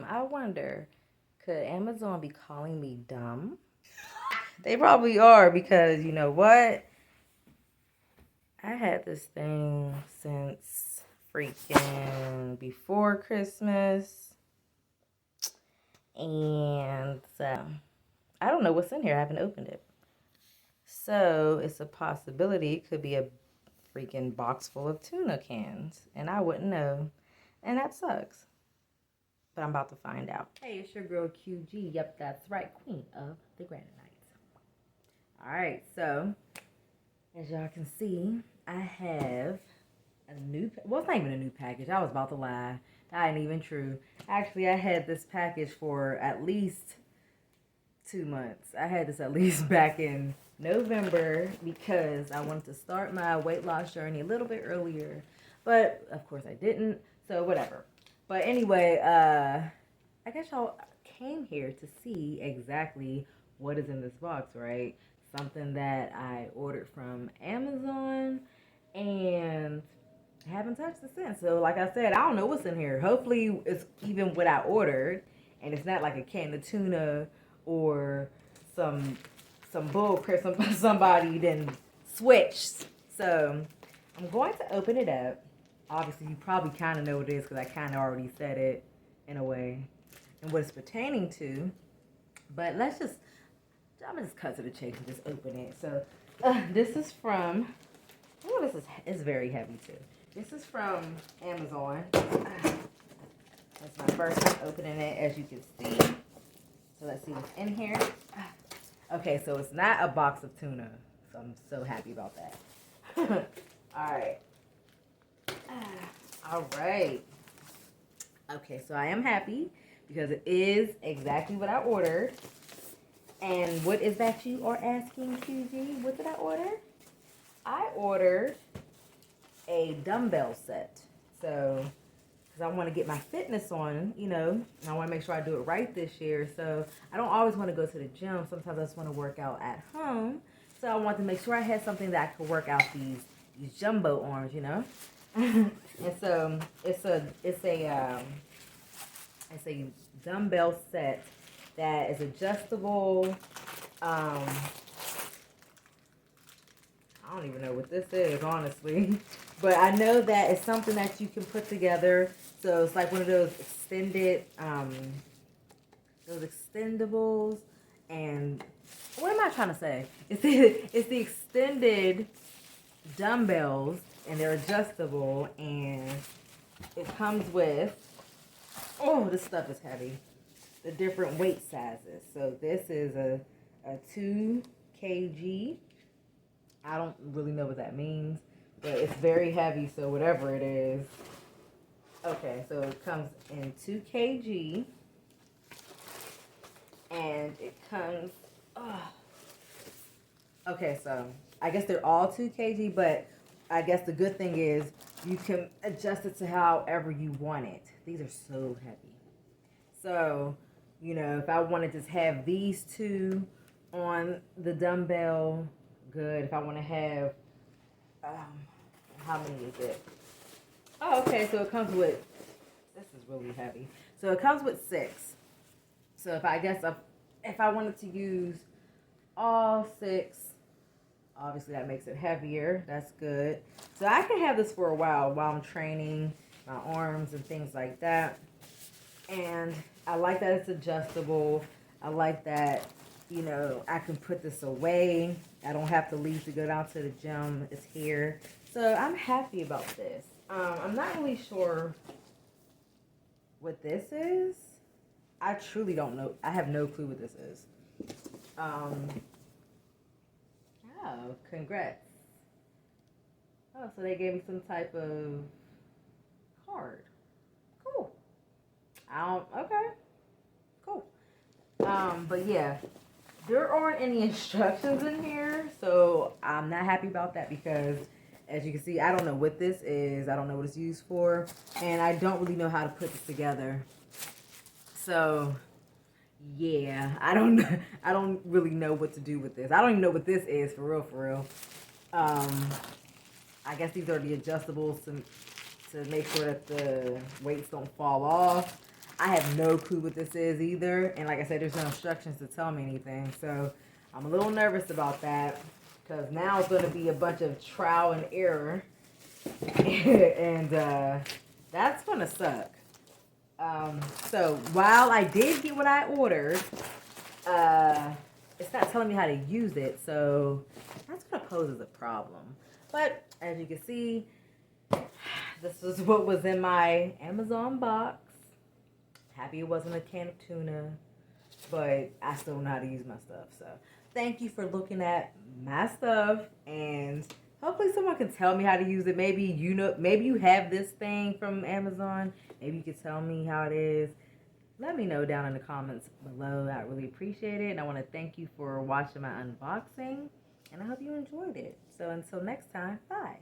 I wonder, could Amazon be calling me dumb? They probably are because you know what? I had this thing since freaking before Christmas, and I don't know what's in here. I haven't opened it. So it's a possibility it could be a freaking box full of tuna cans, and I wouldn't know. And that sucks. But I'm about to find out. Hey, it's your girl QG. Yep, that's right. Queen of the Granite Knights. Alright, so as y'all can see, I have a new, well, it's not even a new package. I was about to lie. That ain't even true. Actually, I had this package for at least 2 months. I had this at least back in November because I wanted to start my weight loss journey a little bit earlier. But, of course, I didn't. So, whatever. But anyway, I guess y'all came here to see exactly what is in this box, right? Something that I ordered from Amazon and haven't touched it since. So, like I said, I don't know what's in here. Hopefully, it's even what I ordered, and it's not like a can of tuna or some bull crap. Somebody then switched. So, I'm going to open it up. Obviously, you probably kind of know what it is because I kind of already said it in a way and what it's pertaining to. But I'm gonna just cut to the chase and just open it. So, this is from. Oh, this is very heavy too. This is from Amazon. That's my first time opening it, as you can see. So let's see what's in here. Okay, so it's not a box of tuna. So I'm so happy about that. All right. All right. Okay, so I am happy because it is exactly what I ordered. And what is that you are asking, QG? What did I order? I ordered a dumbbell set. So, because I want to get my fitness on, you know, and I want to make sure I do it right this year. So, I don't always want to go to the gym. Sometimes I just want to work out at home. So, I want to make sure I had something that I could work out these jumbo arms, you know. And so, it's a dumbbell set that is adjustable. I don't even know what this is, honestly. But I know that it's something that you can put together. So it's like one of those those extendables. And what am I trying to say? It's the extended dumbbells, and they're adjustable. And it comes with, oh, this stuff is heavy. The different weight sizes. So this is a 2 kg. I don't really know what that means, but it's very heavy, so whatever it is. Okay, so it comes in 2 kg, and it comes, okay, so I guess they're all 2 kg, but I guess the good thing is you can adjust it to however you want it. These are so heavy. So, you know, if I want to just have these two on the dumbbell, good. If I want to have, how many is it? Oh, okay, so it comes with, this is really heavy. So it comes with 6. So if I wanted to use all 6, obviously that makes it heavier. That's good. So I can have this for a while I'm training my arms and things like that. And I like that it's adjustable. I like that, you know, I can put this away. I don't have to leave to go down to the gym. It's here. So I'm happy about this. I'm not really sure what this is. I truly don't know. I have no clue what this is. Oh, congrats. Oh, so they gave me some type of card. Cool. Okay. Cool. But yeah, there aren't any instructions in here, so I'm not happy about that because, as you can see, I don't know what this is. I don't know what it's used for, and I don't really know how to put this together. So, yeah, I don't really know what to do with this. I don't even know what this is for real. I guess these are the adjustables to make sure that the weights don't fall off. I have no clue what this is either. And like I said, there's no instructions to tell me anything. So I'm a little nervous about that because now it's going to be a bunch of trial and error. And that's going to suck. So while I did get what I ordered, it's not telling me how to use it. So that's going to pose as a problem. But as you can see, this is what was in my Amazon box. Happy it wasn't a can of tuna, but I still know how to use my stuff. So thank you for looking at my stuff, and hopefully someone can tell me how to use it. Maybe maybe you have this thing from Amazon. Maybe you could tell me how it is. Let me know down in the comments below. I really appreciate it, and I want to thank you for watching my unboxing, and I hope you enjoyed it. So until next time, bye.